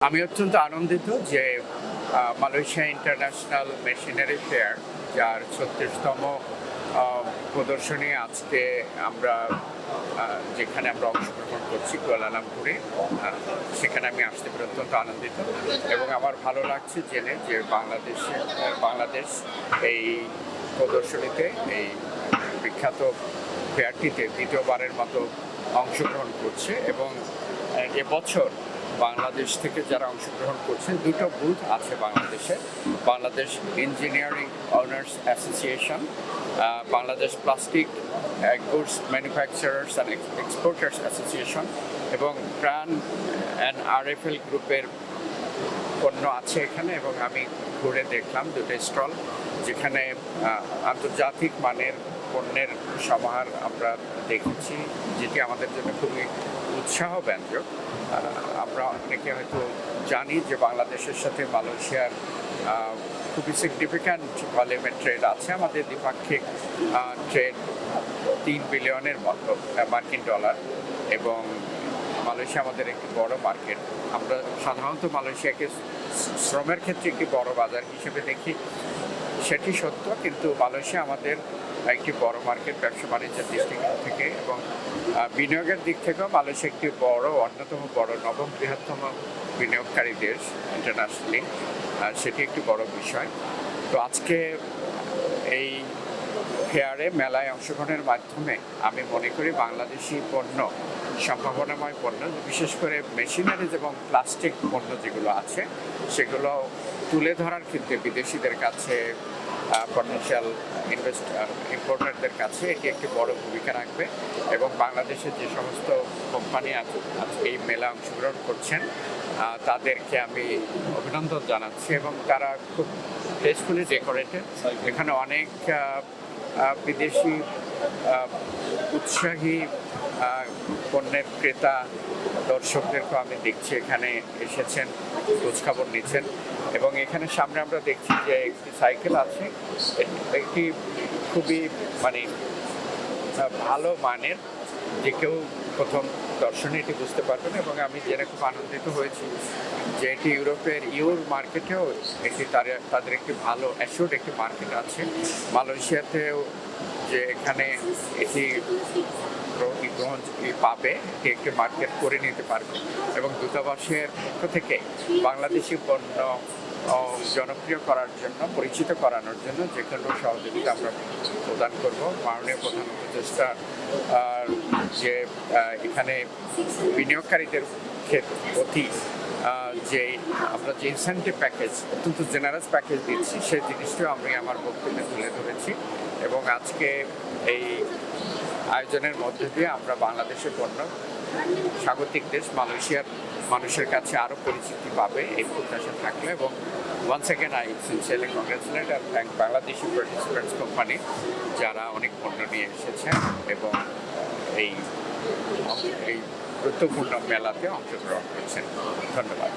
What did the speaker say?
আমি অত্যন্ত আনন্দিত যে মালয়েশিয়া ইন্টারন্যাশনাল মেশিনারি ফেয়ার যার ৩৬তম প্রদর্শনী আজকে আমরা যেখানে আমরা অংশগ্রহণ করছি কুয়ালালামপুরে, সেখানে আমি আসতে পেরে অত্যন্ত আনন্দিত এবং আমার ভালো লাগছে জেনে যে বাংলাদেশ এই প্রদর্শনীতে, এই বিখ্যাত ফেয়ারটিতে দ্বিতীয়বারের মতো অংশগ্রহণ করছে এবং এবছর বাংলাদেশ থেকে যারা অংশগ্রহণ করছে দুটো বুথ আছে বাংলাদেশে। Bangladesh engineering honours association, Bangladesh plastic goods manufacturers and exporters association এবং প্রাণ অ্যান্ড আরএফএল গ্রুপের পণ্য আছে এখানে। এবং আমি ঘুরে দেখলাম দুটো স্টল যেখানে আন্তর্জাতিক মানের পণ্যের সমাহার আমরা দেখেছি, যেটি আমাদের জন্য খুবই উৎসাহব্যঞ্জক। আমরা অনেকে হয়তো জানি যে বাংলাদেশের সাথে মালয়েশিয়ার খুবই সিগনিফিক্যান্ট ভলিউমের ট্রেড আছে। আমাদের দ্বিপাক্ষিক ট্রেড ৩ বিলিয়নের মতো মার্কিন ডলার এবং মালয়েশিয়া আমাদের একটি বড় মার্কেট। আমরা সাধারণত মালয়েশিয়াকে শ্রমের ক্ষেত্রে একটি বড় বাজার হিসেবে দেখি, সেটি সত্য, কিন্তু মালয়েশিয়া আমাদের একটি বড় মার্কেট ব্যবসা বাণিজ্যের দৃষ্টিকোণ থেকে এবং বিনিয়োগের দিক থেকেও মালয়েশিয়া একটি অন্যতম বড় নবম বৃহত্তম বিনিয়োগকারী দেশ ইন্টারন্যাশনালি, সেটি একটি বড় বিষয়। তো আজকে এই ফেয়ারে মেলায় অংশগ্রহণের মাধ্যমে আমি মনে করি বাংলাদেশি পণ্য, সম্ভাবনাময় পণ্য, বিশেষ করে মেশিনারিজ এবং প্লাস্টিক পণ্য যেগুলো আছে সেগুলো তুলে ধরার ক্ষেত্রে বিদেশিদের কাছে, পটেনশিয়াল ইম্পোর্টারদের কাছে এটি একটি বড় ভূমিকা রাখবে এবং বাংলাদেশের যে সমস্ত কোম্পানি আজকে এই মেলা অংশগ্রহণ করছেন তাদেরকে আমি অভিনন্দন জানাচ্ছি এবং তারা খুব টেস্টফুলি ডেকোরেটেড। এখানে অনেক বিদেশি উৎসাহী পণ্যের ক্রেতা দর্শকদেরকে আমি দেখছি এখানে এসেছেন, খোঁজখবর নিচ্ছেন এবং এখানে সামনে আমরা দেখছি যে একটি সাইকেল আছে, একটি খুবই ভালো মানের, যে কেউ প্রথম দর্শনে এটি বুঝতে পারবেন। এবং আমি জেনে খুব আনন্দিত হয়েছি যে এটি ইউর মার্কেটেও তাদের একটি ভালো অ্যাসিওর্ড একটি মার্কেট আছে। মালয়েশিয়াতেও যে এখানে এটি গ্রহণ পাবে, এটি একটি মার্কেট করে নিতে পারবে এবং দূতাবাসের পক্ষ থেকে বাংলাদেশি পণ্য জনপ্রিয় করার জন্য, পরিচিত করানোর জন্য যে কোনো সহযোগিতা আমরা প্রদান করব। মাননীয় প্রধান উপদেষ্টা যে এখানে বিনিয়োগকারীদের প্রতি যে আমরা যে ইনসেন্টিভ প্যাকেজ, অত্যন্ত জেনারেস প্যাকেজ দিচ্ছি, সেই জিনিসটিও আমি আমার বক্তব্যে তুলে ধরেছি এবং আজকে এই আয়োজনের মধ্যে দিয়ে আমরা বাংলাদেশের পণ্য স্বাগতিক দেশ মালয়েশিয়ার মানুষের কাছে আরও পরিচিতি পাবে এই প্রত্যাশা থাকলে। এবং once second I sincerely congratulate and thank Bangladeshi participants company যারা অনেক পণ্য নিয়ে এসেছেন এবং এই গুরুত্বপূর্ণ মেলাতে অংশগ্রহণ করছেন। ধন্যবাদ।